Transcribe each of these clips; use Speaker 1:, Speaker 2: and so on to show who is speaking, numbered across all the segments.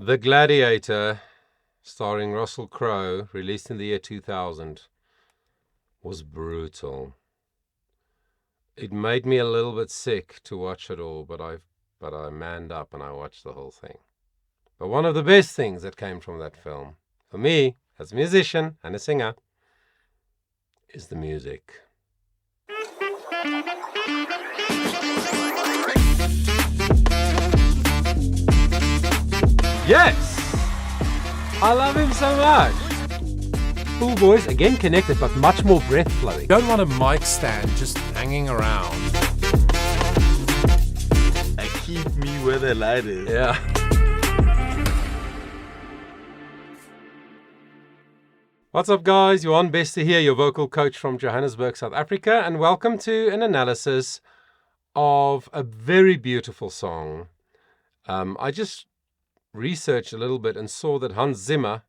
Speaker 1: The Gladiator, starring Russell Crowe, released in the year 2000, was brutal. It made me a little bit sick to watch it all, but I manned up and I watched the whole thing. But one of the best things that came from that film, for me, as a musician and a singer, is the music. Yes! I love him so much. Full voice, again connected, but much more breath flowing.
Speaker 2: Don't want a mic stand just hanging around.
Speaker 3: Keep me where the light is.
Speaker 1: Yeah. What's up, guys? Johan Bester here, your vocal coach from Johannesburg, South Africa, and welcome to an analysis of a very beautiful song. I just researched a little bit and saw that Hans Zimmer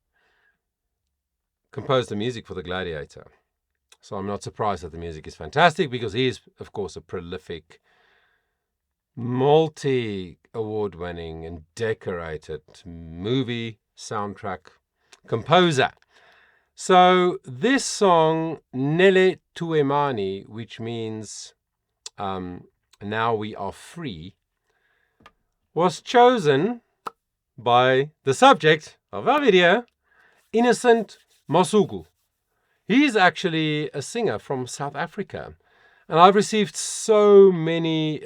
Speaker 1: composed the music for The Gladiator. So I'm not surprised that the music is fantastic because he is, of course, a prolific, multi-award winning and decorated movie soundtrack composer. So this song, Nelle Tuemani, which means now we are free, was chosen by the subject of our video, Innocent Masuku. He's actually a singer from South Africa. And I've received so many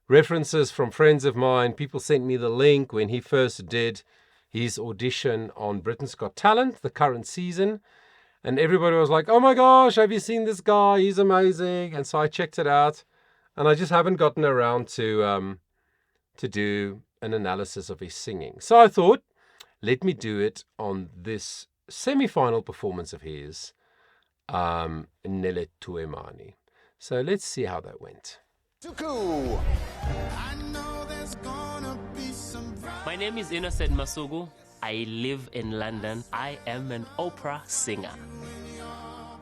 Speaker 1: references from friends of mine. People sent me the link when he first did his audition on Britain's Got Talent, the current season. And everybody was like, oh my gosh, have you seen this guy? He's amazing. And so I checked it out. And I just haven't gotten around to do an analysis of his singing. So I thought, let me do it on this semi-final performance of his, Nelle Tuemani. So let's see how that went.
Speaker 4: Masuku.
Speaker 5: My name is Innocent Masuku. I live in London. I am an opera singer.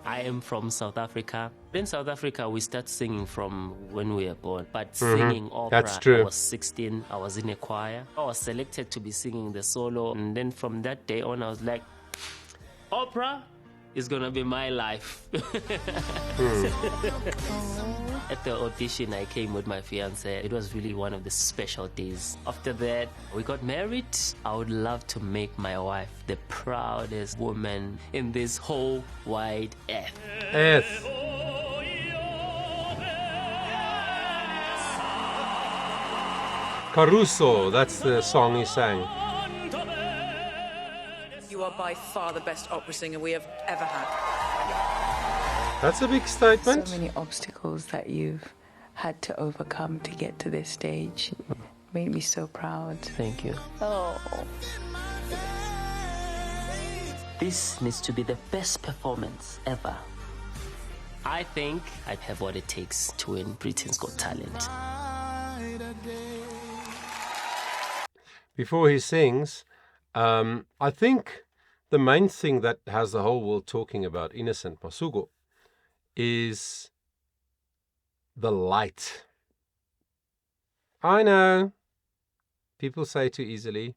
Speaker 5: I am from South Africa. In South Africa, we start singing from when we were born. But singing opera,
Speaker 1: That's true.
Speaker 5: I was 16. I was in a choir. I was selected to be singing the solo. And then from that day on, I was like, opera is going to be my life. At the audition, I came with my fiancé. It was really one of the special days. After that, we got married. I would love to make my wife the proudest woman in this whole wide earth.
Speaker 1: Earth. Caruso, that's the song he sang.
Speaker 6: You are by far the best opera singer we have ever had.
Speaker 1: That's a big statement.
Speaker 7: So many obstacles that you've had to overcome to get to this stage. Made me so proud.
Speaker 5: Thank you.
Speaker 7: Oh.
Speaker 5: This needs to be the best performance ever. I think I have what it takes to win Britain's Got Talent.
Speaker 1: Before he sings, I think the main thing that has the whole world talking about Innocent Masuku is the light. I know people say too easily,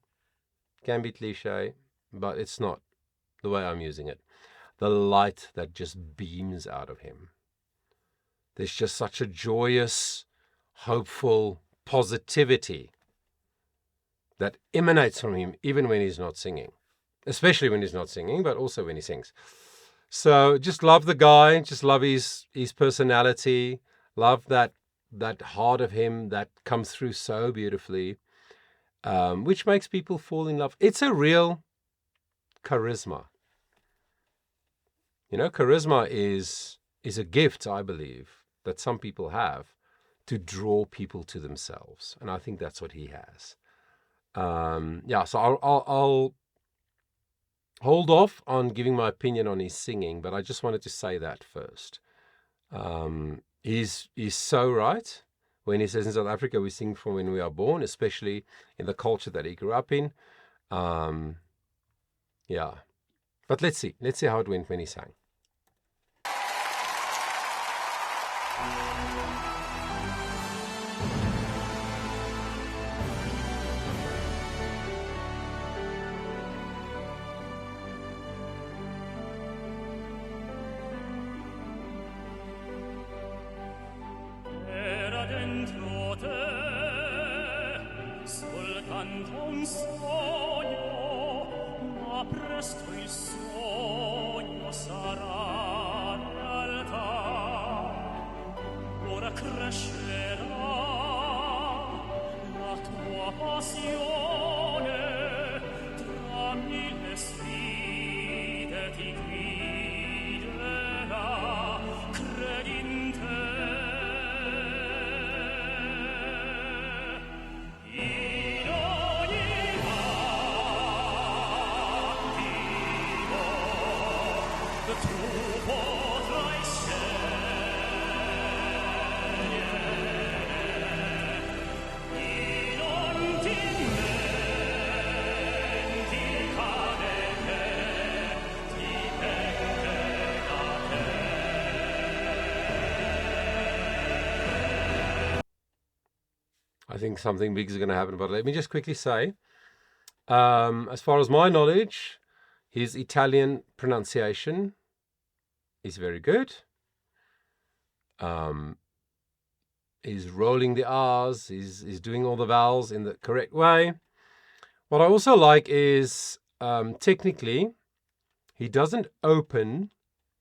Speaker 1: can be cliche, but it's not the way I'm using it. The light that just beams out of him. There's just such a joyous, hopeful positivity that emanates from him even when he's not singing. Especially when he's not singing, but also when he sings. So just love the guy, just love his personality, love that heart of him that comes through so beautifully, which makes people fall in love. It's a real charisma. You know, charisma is a gift, I believe, that some people have to draw people to themselves. And I think that's what he has. So I'll hold off on giving my opinion on his singing, but I just wanted to say that first. He's so right when he says in South Africa we sing from when we are born, especially in the culture that he grew up in. But let's see how it went when he sang.
Speaker 4: un sogno, ma presto il sogno sarà realtà. Ora crescerà la tua passione, tra mille sfide ti guiderà, credi in te. In ogni attimo tu potrai
Speaker 1: I think something big is going to happen, but let me just quickly say, as far as my knowledge, his Italian pronunciation is very good. He's rolling the R's, he's doing all the vowels in the correct way. What I also like is, technically, he doesn't open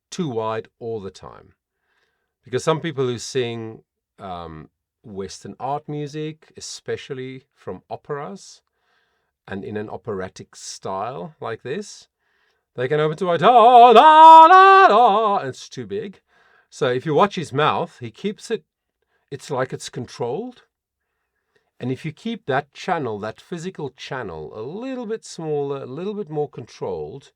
Speaker 1: too wide all the time. Because some people who sing Western art music, especially from operas, and in an operatic style like this, they can open to wide, da, da, da, da, and it's too big. So if you watch his mouth, he keeps it, it's like it's controlled. And if you keep that channel, that physical channel, a little bit smaller, a little bit more controlled,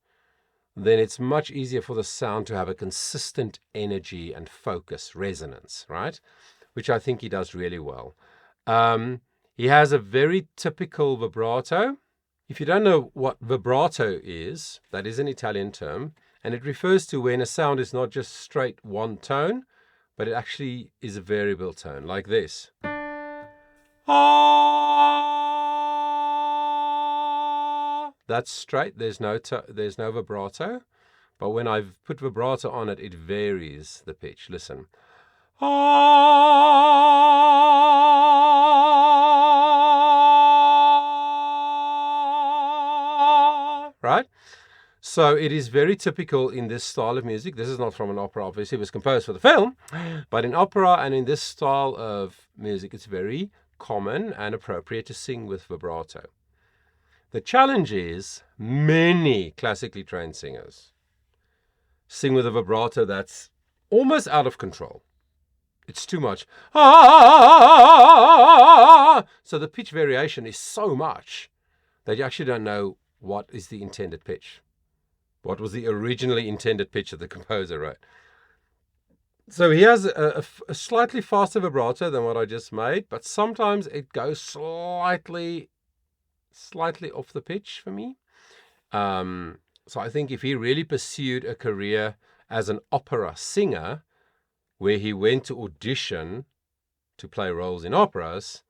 Speaker 1: then it's much easier for the sound to have a consistent energy and focus, resonance, right? Which I think he does really well. He has a very typical vibrato. If you don't know what vibrato is, that is an Italian term, and it refers to when a sound is not just straight one tone, but it actually is a variable tone, like this. That's straight, there's no vibrato, but when I've put vibrato on it, it varies the pitch. Listen. Right? So it is very typical in this style of music. This is not from an opera, obviously. It was composed for the film. But in opera and in this style of music, it's very common and appropriate to sing with vibrato. The challenge is many classically trained singers sing with a vibrato that's almost out of control. It's too much. So the pitch variation is so much that you actually don't know what is the intended pitch. What was the originally intended pitch of the composer, right? So he has a slightly faster vibrato than what I just made, but sometimes it goes slightly off the pitch for me. So I think if he really pursued a career as an opera singer, where he went to audition to play roles in operas,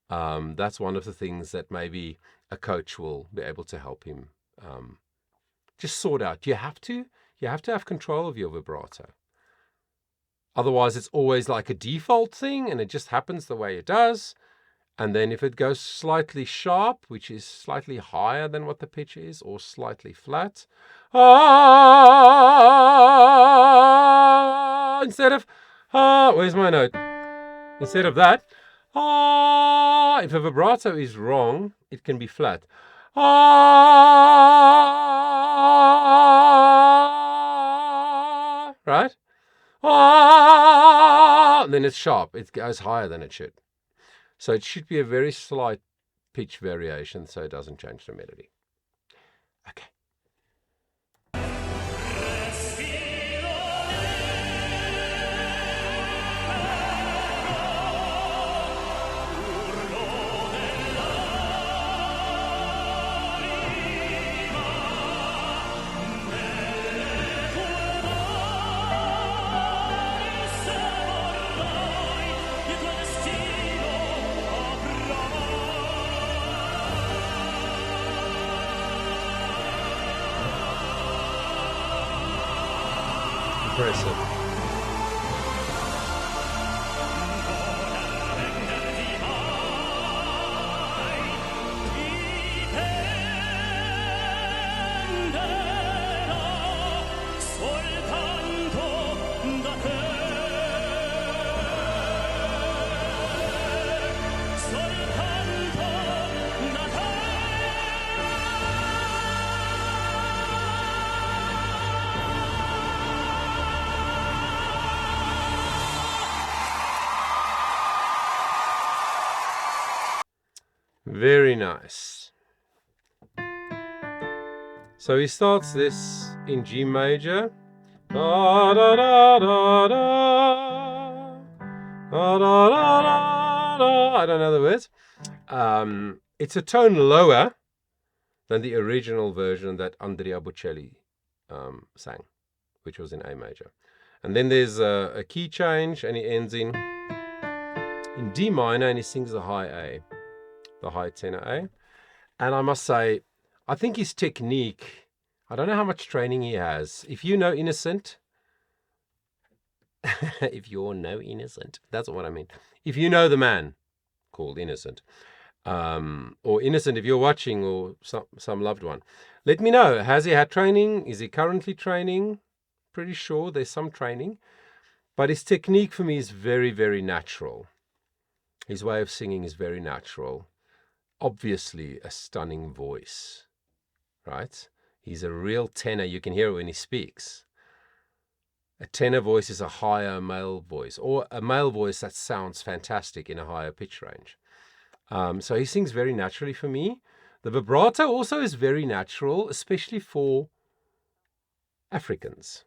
Speaker 1: that's one of the things that maybe a coach will be able to help him just sort out. You have to have control of your vibrato. Otherwise, it's always like a default thing, and it just happens the way it does. And then if it goes slightly sharp, which is slightly higher than what the pitch is, or slightly flat, instead of, where's my note? Instead of that, if a vibrato is wrong, it can be flat. Right? Then it's sharp. It goes higher than it should. So it should be a very slight pitch variation so it doesn't change the melody. Okay. Impressive. Very nice. So he starts this in G major. Da, da, da, da, da. Da, da, da, da, da. I don't know the words. It's a tone lower than the original version that Andrea Bocelli sang, which was in A major. And then there's a key change, and he ends in D minor, and he sings the high A, the high tenor A. And I must say, I think his technique, I don't know how much training he has. If you know Innocent, if you're no Innocent, that's what I mean. If you know the man called Innocent, or Innocent if you're watching, or some loved one, let me know. Has he had training? Is he currently training? Pretty sure there's some training. But his technique for me is very, very natural. His way of singing is very natural. Obviously a stunning voice, right? He's a real tenor. You can hear it when he speaks. A tenor voice is a higher male voice, or a male voice that sounds fantastic in a higher pitch range. So he sings very naturally for me. The vibrato also is very natural, especially for Africans.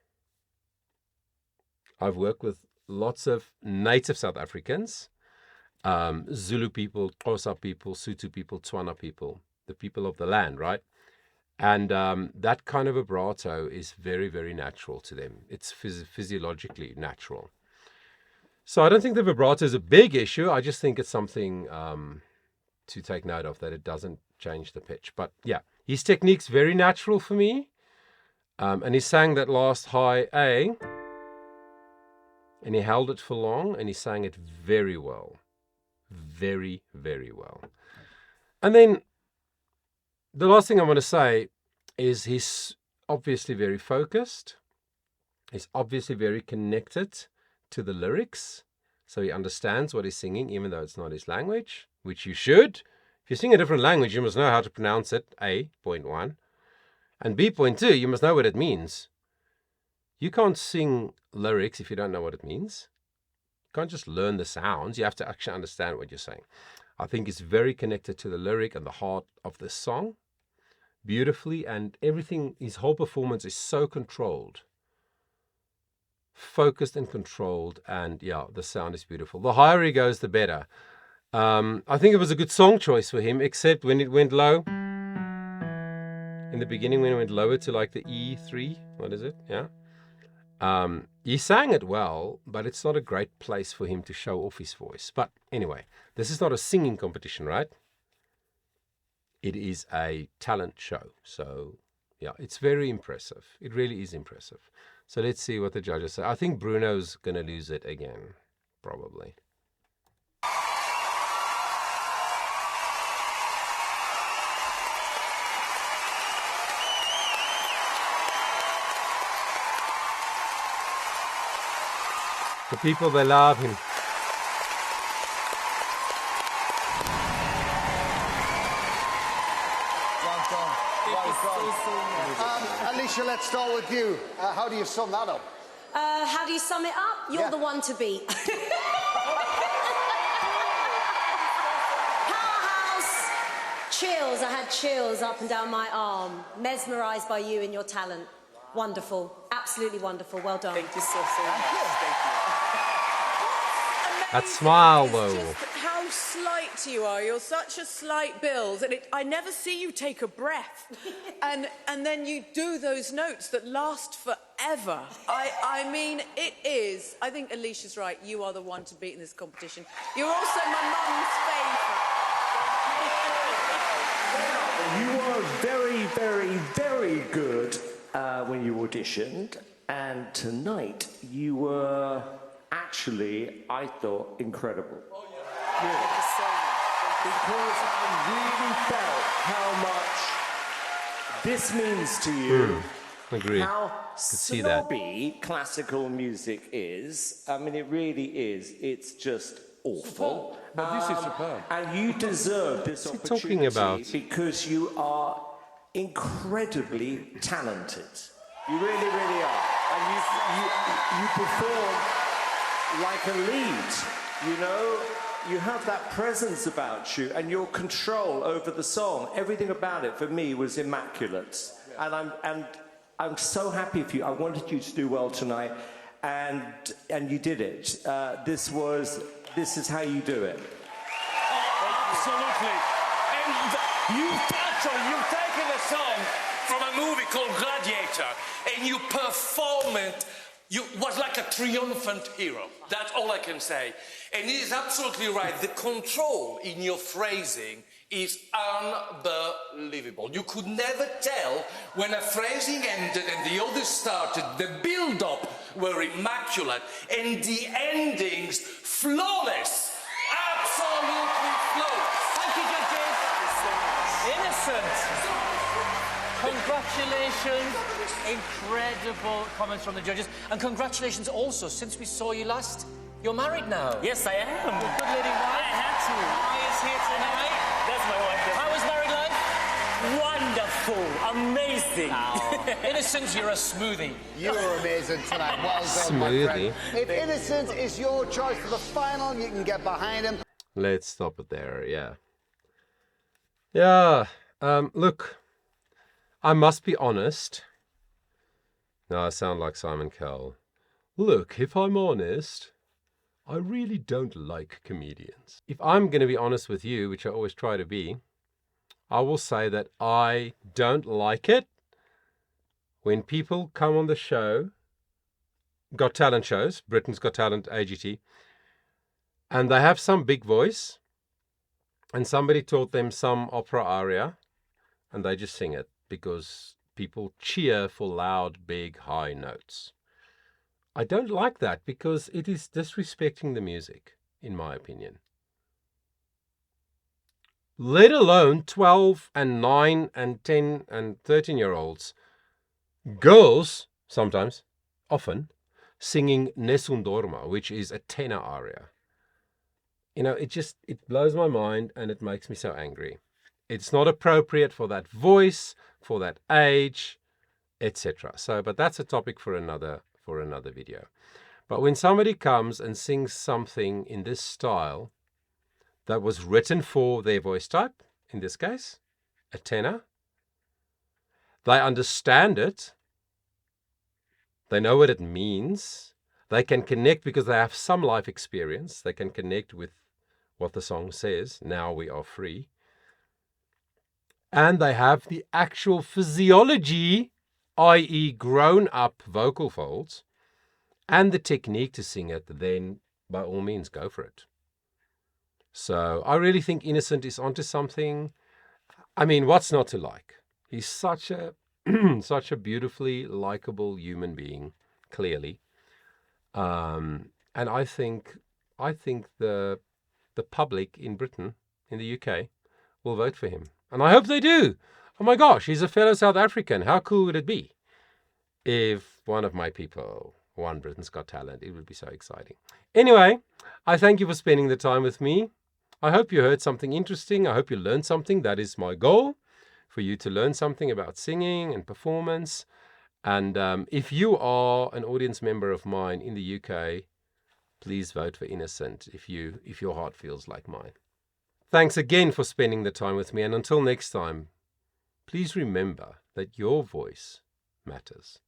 Speaker 1: I've worked with lots of native South Africans, Zulu people, Xhosa people, Sotho people, Tswana people, the people of the land, right? And that kind of vibrato is very, very natural to them. It's physiologically natural. So I don't think the vibrato is a big issue. I just think it's something to take note of, that it doesn't change the pitch. But yeah, his technique's very natural for me. And he sang that last high A, and he held it for long, and he sang it very well. Very, very well. And then the last thing I want to say is he's obviously very focused. He's obviously very connected to the lyrics. So he understands what he's singing, even though it's not his language, which you should. If you sing a different language, you must know how to pronounce it, A, point one. And B, point two, you must know what it means. You can't sing lyrics if you don't know what it means. You can't just learn the sounds. You have to actually understand what you're saying. I think it's very connected to the lyric and the heart of the song, beautifully, and everything, his whole performance is so controlled, focused and controlled, and yeah, the sound is beautiful. The higher he goes, the better. I think it was a good song choice for him, except when it went low. In the beginning, when it went lower to like the E3, what is it? Yeah. He sang it well, but it's not a great place for him to show off his voice. But anyway, this is not a singing competition, right? It is a talent show. So yeah, it's very impressive. It really is impressive. So let's see what the judges say. I think Bruno's going to lose it again, probably. The people, they love him.
Speaker 8: Alicia, let's start with you. How do you sum that up?
Speaker 9: How do you sum it up? You're the one to beat. Powerhouse. Chills. I had chills up and down my arm. Mesmerised by you and your talent. Wonderful. Absolutely wonderful. Well done.
Speaker 6: Thank you so much. Thank you.
Speaker 1: That smile, though.
Speaker 6: Just how slight you are. You're such a slight build, and I never see you take a breath, and then you do those notes that last forever. I mean, it is. I think Alicia's right. You are the one to beat in this competition. You're also my mum's favourite.
Speaker 10: You were very, very, very good when you auditioned, and tonight you were actually, I thought, incredible. Oh, yeah. Really. Because I really felt how much this means to you.
Speaker 1: Agree.
Speaker 10: How
Speaker 1: see that.
Speaker 10: snobby classical music is. I mean, it really is. It's just awful.
Speaker 3: But this is superb.
Speaker 10: And you deserve this
Speaker 1: What's he
Speaker 10: opportunity
Speaker 1: talking about?
Speaker 10: because you are incredibly talented. You really, really are. And you perform like a lead, you know? You have that presence about you and your control over the song. Everything about it for me was immaculate. Yeah. And I'm so happy for you. I wanted you to do well tonight, and you did it. This is how you do it.
Speaker 11: Absolutely. And you've taken a song from a movie called Gladiator, and you perform it. You was like a triumphant hero. That's all I can say. And it is absolutely right. The control in your phrasing is unbelievable. You could never tell when a phrasing ended and the other started. The build-up were immaculate, and the endings flawless. Absolutely flawless.
Speaker 12: Thank you, judges. Innocent. Congratulations. Incredible comments from the judges. And congratulations also, since we saw you last, you're married now.
Speaker 5: Yes, I am.
Speaker 12: Your good lady wife.
Speaker 5: I had to.
Speaker 12: Is here tonight.
Speaker 5: That's my wife.
Speaker 12: How is married life?
Speaker 5: Wonderful. Amazing.
Speaker 12: Oh. Innocent, you're a smoothie.
Speaker 8: You're amazing tonight. Well done, my friend. If Innocent is your choice for the final, you can get behind him.
Speaker 1: Let's stop it there, yeah. Yeah, look, I must be honest. Now I sound like Simon Cowell. Look, if I'm honest, I really don't like comedians. If I'm going to be honest with you, which I always try to be, I will say that I don't like it when people come on the show, Got Talent shows, Britain's Got Talent, AGT, and they have some big voice, and somebody taught them some opera aria, and they just sing it because people cheer for loud, big, high notes. I don't like that because it is disrespecting the music, in my opinion. Let alone 12 and 9 and 10 and 13-year-olds, girls, sometimes, often, singing Nessun Dorma, which is a tenor aria. You know, it blows my mind and it makes me so angry. It's not appropriate for that voice, for that age, etc. So, but that's a topic for another video. But when somebody comes and sings something in this style that was written for their voice type, in this case, a tenor, they understand it, they know what it means, they can connect because they have some life experience, they can connect with what the song says, now we are free, and they have the actual physiology, i.e. grown-up vocal folds, and the technique to sing it, then by all means go for it. So I really think Innocent is onto something. I mean, what's not to like? He's such a such a beautifully likable human being, clearly. And I think the public in Britain, in the UK, will vote for him. And I hope they do. Oh my gosh, he's a fellow South African. How cool would it be if one of my people won Britain's Got Talent? It would be so exciting. Anyway, I thank you for spending the time with me. I hope you heard something interesting. I hope you learned something. That is my goal, for you to learn something about singing and performance. And if you are an audience member of mine in the UK, please vote for Innocent if your heart feels like mine. Thanks again for spending the time with me. And until next time, please remember that your voice matters.